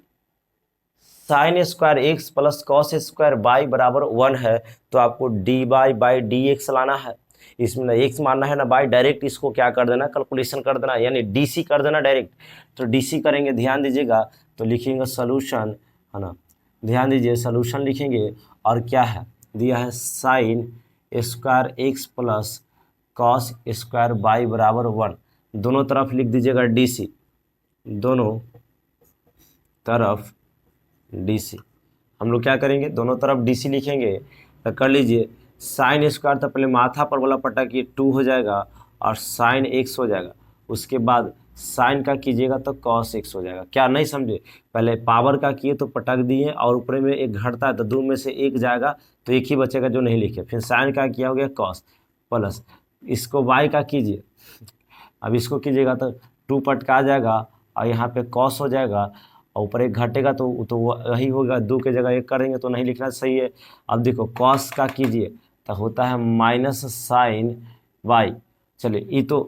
sine square x plus cos square by बराबर 1 है, तो आपको d Y by D x लाना है। इसमें ना एक्स मानना है ना बाई, डायरेक्ट इसको क्या कर देना, कैलकुलेशन कर देना, यानी डीसी कर देना डायरेक्ट। तो डीसी करेंगे, ध्यान दीजिएगा, तो लिखेंगे सोल्यूशन, है ना, ध्यान दीजिए सोल्यूशन लिखेंगे, और क्या है दिया है, sign square x plus cos square by बराबर 1, दोनों तरफ लिख दीजिएगा डीसी, दोनों तरफ डीसी। हम लोग क्या करेंगे, दोनों तरफ डीसी लिखेंगे, तो कर लीजिए साइन स्क्वायर, तो पहले माथा पर वाला पटा कि 2 हो जाएगा, और साइन एक्स हो जाएगा, उसके बाद साइन का कीजिएगा तो कॉस एक्स हो जाएगा। क्या नहीं समझे, पहले पावर का किए तो पटक दिए, और ऊपर में एक घटता है तो 2 में से 1 जाएगा, तो एक ही बचेगा जो नहीं लिखे। फिर साइन का किया हो गया कॉस, प्लस इसको वाई का कीजिए, अब इसको कीजिएगा तो 2 पटका जाएगा, और यहाँ पे कॉस हो जाएगा, और ऊपर 1 घटेगा तो वही होगा, 2 के जगह 1 करेंगे तो नहीं लिखना सही है। अब देखो कॉस का कीजिए तो होता है माइनस साइन वाई। चलिए ये तो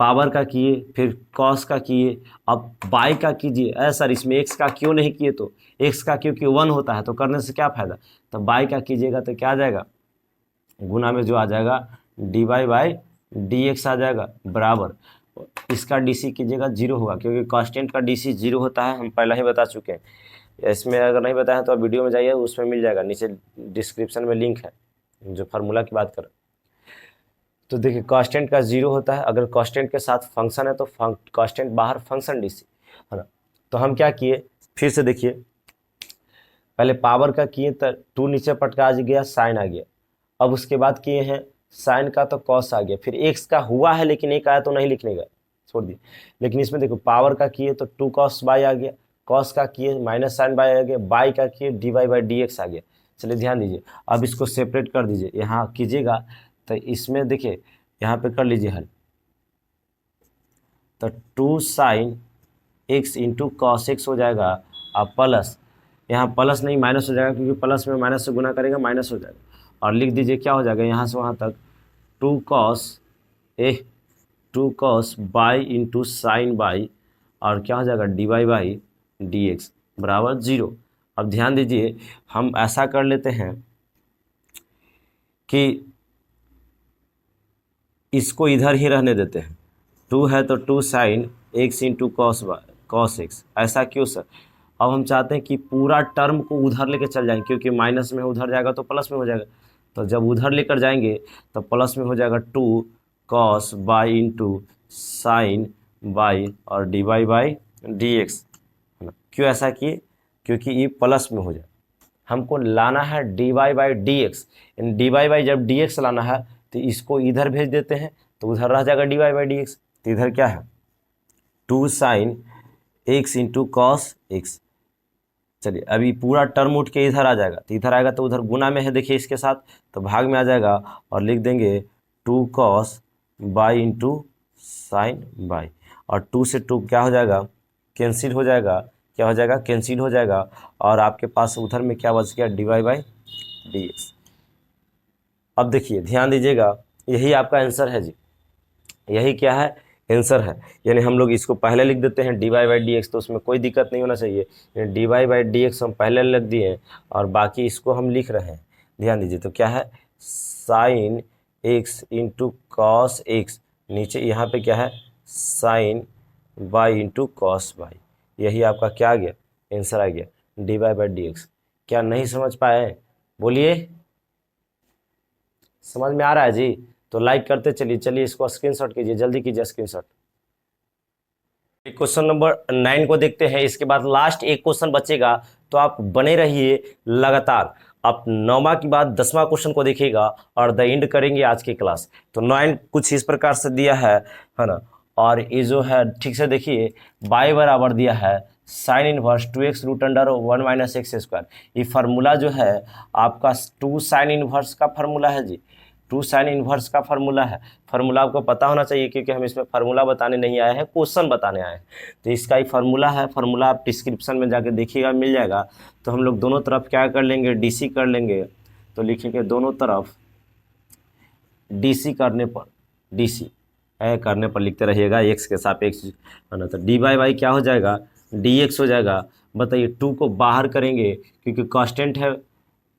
पावर का किए, फिर कॉस का किए, अब बाई का कीजिए। सर इसमें एक्स का क्यों नहीं किए, तो एक्स का क्योंकि 1 होता है, तो करने से क्या फ़ायदा। तो बाई का कीजिएगा तो क्या आ जाएगा, गुना में जो आ जाएगा D Y by D X आ जाएगा, बराबर इसका डीसी कीजिएगा 0 होगा, क्योंकि कांस्टेंट का डीसी 0 होता है, हम पहले ही बता चुके हैं। इसमें अगर नहीं बताया तो आप वीडियो में जाइए, उसमें मिल जाएगा, नीचे डिस्क्रिप्शन में लिंक है जो फार्मूला की बात करें। तो देखिए कांस्टेंट का 0 होता है, अगर कांस्टेंट के साथ फंक्शन है तो कांस्टेंट बाहर, फंक्शन डीसी, है ना। तो हम क्या किए, फिर से देखिए, पहले पावर का किए तो 2 नीचे पटका गया, साइन आ गया। अब उसके बाद किए हैं साइन का तो कॉस आ गया, फिर एक्स का हुआ है लेकिन एक आया तो नहीं लिखने का, छोड़ दिए। लेकिन इसमें देखो पावर का किए तो 2 कॉस बाई आ गया, कॉस का किए माइनस साइन बाई आ गया, बाई का किए D Y by D X आ गया। चलिए ध्यान दीजिए, अब इसको सेपरेट कर दीजिए, यहाँ कीजिएगा तो इसमें देखिए यहाँ पे कर लीजिए हल, तो 2 sine x into cos x हो जाएगा, अब प्लस, यहाँ प्लस नहीं माइनस हो जाएगा, क्योंकि प्लस में माइनस से गुना करेगा माइनस हो जाएगा, और लिख दीजिए क्या हो जाएगा यहाँ से वहाँ तक 2 cos by into sine by और क्या हो जाएगा dy/dx बराबर 0। अब ध्यान दीजिए हम ऐसा कर लेते हैं कि इसको इधर ही रहने देते हैं। 2 है तो 2 sine x into cos x. ऐसा क्यों सर? अब हम चाहते हैं कि पूरा टर्म को उधर लेकर चल जाएंगे, क्योंकि माइनस में उधर जाएगा तो प्लस में हो जाएगा। तो जब उधर लेकर जाएंगे तो प्लस में हो जाएगा 2 cos by into sine by और dy/dx है ना। क्यों ऐसा किए? क्योंकि ये प्लस में हो जाए। हमको लाना है dy/dx, dy जब dx लाना है तो इसको इधर भेज देते हैं तो उधर रह जाएगा dy/dx। तो इधर क्या है 2 sine x into cos x. चलिए अभी पूरा टर्म उठ के इधर आ जाएगा, तो इधर आएगा तो उधर गुना में है देखिए इसके साथ, तो भाग में आ जाएगा और लिख देंगे 2 cos by into sine by और 2 से 2 क्या हो जाएगा कैंसिल हो जाएगा, क्या हो जाएगा कैंसिल हो जाएगा और आपके पास उधर में क्या बच गया dy/dx। अब देखिए ध्यान दीजिएगा यही आपका आंसर है जी, यही क्या है आंसर है। यानी हम लोग इसको पहले लिख देते हैं dy/dx, तो उसमें कोई दिक्कत नहीं होना चाहिए। dy/dx हम पहले लिख दिए और बाकी इसको हम लिख रहे हैं। ध्यान दीजिए तो क्या है sine x into cos x, नीचे यहाँ पे क्या है sine by into cos by. यही आपका क्या आ गया आंसर आ गया dy/dx। क्या नहीं समझ पाए? बोलिए समझ में आ रहा है जी? तो लाइक करते चलिए इसको स्क्रीनशॉट कीजिए, जल्दी कीजिए स्क्रीनशॉट। क्वेश्चन नंबर 9 को देखते हैं, इसके बाद लास्ट एक क्वेश्चन बचेगा, तो आप बने रहिए लगातार। आप 9वां के बाद 10वां क्वेश्चन को देखिएगा और द एंड करेंगे आज की क्लास। तो 9 कुछ इस प्रकार से दिया है ना, और ये जो है ठीक से देखिए y बराबर दिया है sine inverse 2x root under 1 minus x square. ये फार्मूला जो है आपका 2 साइन इनवर्स का फार्मूला है जी, 2 साइन इनवर्स का फार्मूला है। फार्मूला आपको पता होना चाहिए क्योंकि हम इसमें फार्मूला बताने नहीं आए हैं, क्वेश्चन बताने आए हैं। तो इसका ही फार्मूला है, फार्मूला आप डिस्क्रिप्शन में जाके देखिएगा मिल जाएगा। तो हम लोग दोनों तरफ क्या कर लेंगे डीसी कर लेंगे, तो लिखेंगे दोनों तरफ डीसी करने पर, डीसी करने पर लिखते रहिएगा एक्स के सापेक्ष है ना। तो dy/y क्या हो जाएगा dx हो जाएगा। बताइए 2 को बाहर करेंगे क्योंकि कांस्टेंट है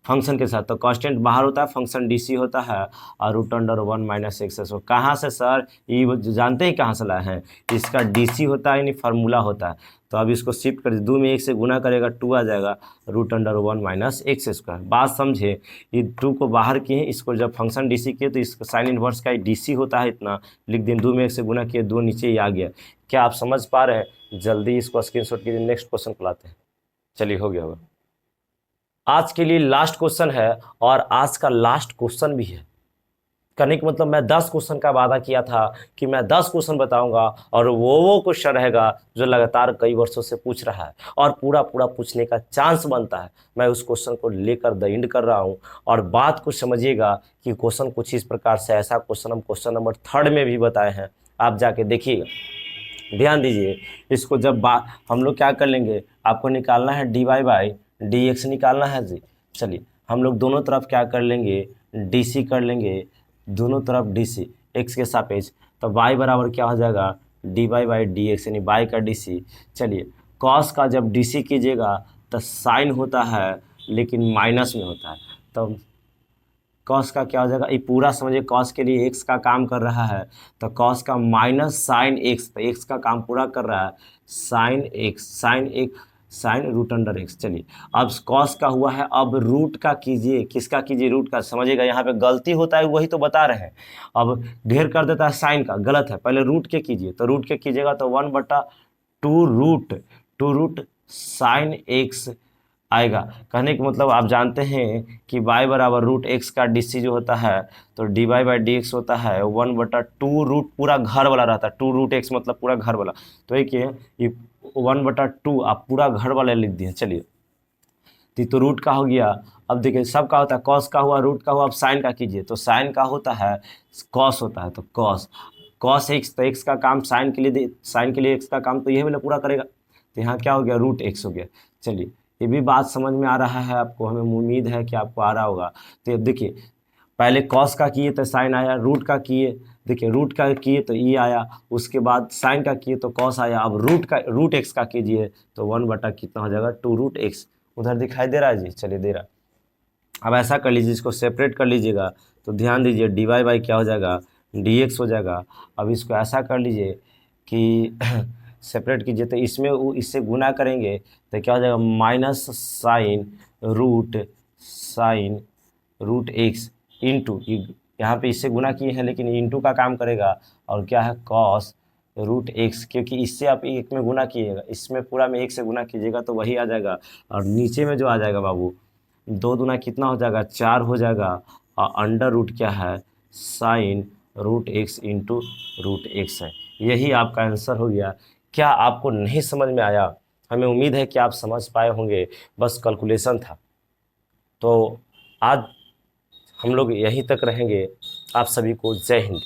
फंक्शन के साथ, तो कांस्टेंट बाहर होता है, फंक्शन डीसी होता है और रूट अंडर 1 माइनस एक्स। कहाँ से सर? ये जानते हैं कहाँ से लाए हैं? इसका डीसी होता है यानी फार्मूला होता है। तो अब इसको शिफ्ट कर 2 में 1 से गुना करेगा 2 आ जाएगा root under 1 minus x square. बात समझे? ये 2 को बाहर किए, इसको जब फंक्शन डीसी किए तो इसका साइन इनवर्स का डीसी होता है इतना, लिख दें 2 में 1 से गुना किए 2 नीचे ही आ गया। क्या आप समझ पा रहे हैं? जल्दी इसको स्क्रीनशॉट कीजिए, नेक्स्ट क्वेश्चन को लाते हैं। चलिए हो गया होगा। आज के लिए लास्ट क्वेश्चन है और आज का लास्ट क्वेश्चन भी है। करने का मतलब मैं 10 क्वेश्चन का वादा किया था कि मैं 10 क्वेश्चन बताऊंगा और वो क्वेश्चन रहेगा जो लगातार कई वर्षों से पूछ रहा है और पूरा पूछने का चांस बनता है। मैं उस क्वेश्चन को लेकर द एंड कर रहा हूं और बात को समझिएगा कि क्वेश्चन कुछ इस प्रकार से, ऐसा क्वेश्चन हम क्वेश्चन नंबर 3 में भी बताए हैं, आप जाके देखिएगा। ध्यान दीजिए इसको जब हम लोग क्या कर लेंगे, आपको निकालना है dy/dx निकालना है जी। चलिए हम लोग दोनों तरफ क्या कर लेंगे डीसी कर लेंगे, दोनों तरफ डीसी एक्स के सापेक्ष। तो y बराबर क्या हो जाएगा dy/dx यानी y का डीसी। चलिए कॉस का जब डीसी कीजिएगा तो साइन होता है लेकिन माइनस में होता है, तो कॉस का क्या हो जाएगा, ये पूरा समझिए कॉस के लिए एक्स का काम कर रहा है, तो कॉस का माइनस साइन एक्स, तो एक्स का काम पूरा कर रहा है sine x, sine root under x. चलिए अब कॉस का हुआ है, अब रूट का कीजिए, किसका कीजिए रूट का। समझिएगा यहाँ पे गलती होता है वही तो बता रहे हैं। अब ढेर कर देता है साइन का, गलत है, पहले रूट के कीजिए। तो रूट के कीजिएगा तो 1/2 रूट साइन एक्स आएगा। कहने का मतलब आप जानते हैं कि y बराबर रूट एक्स का डीसी जो होता है तो dy/dx होता है 1/2 रूट पूरा घर वाला रहता है, 2 रूट एक्स मतलब पूरा घर वाला। तो एक ये 1/2 आप पूरा घर वाला लिख दिए। चलिए तो रूट का हो गया। अब देखिए सब का होता है, कॉस का हुआ, रूट का हुआ, अब साइन का कीजिए। तो साइन का होता है कॉस होता है, तो कॉस एक्स, तो एक्स का काम साइन के लिए एक्स का काम तो यही वाला पूरा करेगा। तो यहाँ क्या हो गया रूट एक्स हो गया। चलिए ये भी बात समझ में आ रहा है आपको, हमें उम्मीद है कि आपको आ रहा होगा। तो अब देखिए पहले कॉस का किए तो साइन आया, रूट का किए, देखिए रूट का किए तो ई आया, उसके बाद साइन का किए तो कॉस आया। अब रूट एक्स का कीजिए तो 1 बटा कितना हो जाएगा 2√x। उधर दिखाई दे रहा है जी, चलिए दे रहा। अब ऐसा कर लीजिए, इसको सेपरेट कर लीजिएगा तो ध्यान दीजिए dy बाई क्या हो जाएगा dx हो जाएगा। अब इसको ऐसा कर लीजिए कि सेपरेट कीजिए तो इसमें इससे गुना करेंगे तो क्या हो जाएगा minus sine root x into, यहाँ पे इससे गुना किए हैं लेकिन इंटू का काम करेगा, और क्या है कॉस रूट एक्स, क्योंकि इससे आप एक में गुना कीजिएगा, इसमें पूरा में एक से गुना कीजिएगा तो वही आ जाएगा। और नीचे में जो आ जाएगा बाबू 2 दूना कितना हो जाएगा 4 हो जाएगा, और अंडर रूट क्या है sine root x into root x है। यही आपका आंसर हो गया। क्या आपको नहीं समझ में आया? हमें उम्मीद है कि आप समझ पाए होंगे, बस कैलकुलेशन था। तो आज हम लोग यहीं तक रहेंगे। आप सभी को जय हिंद।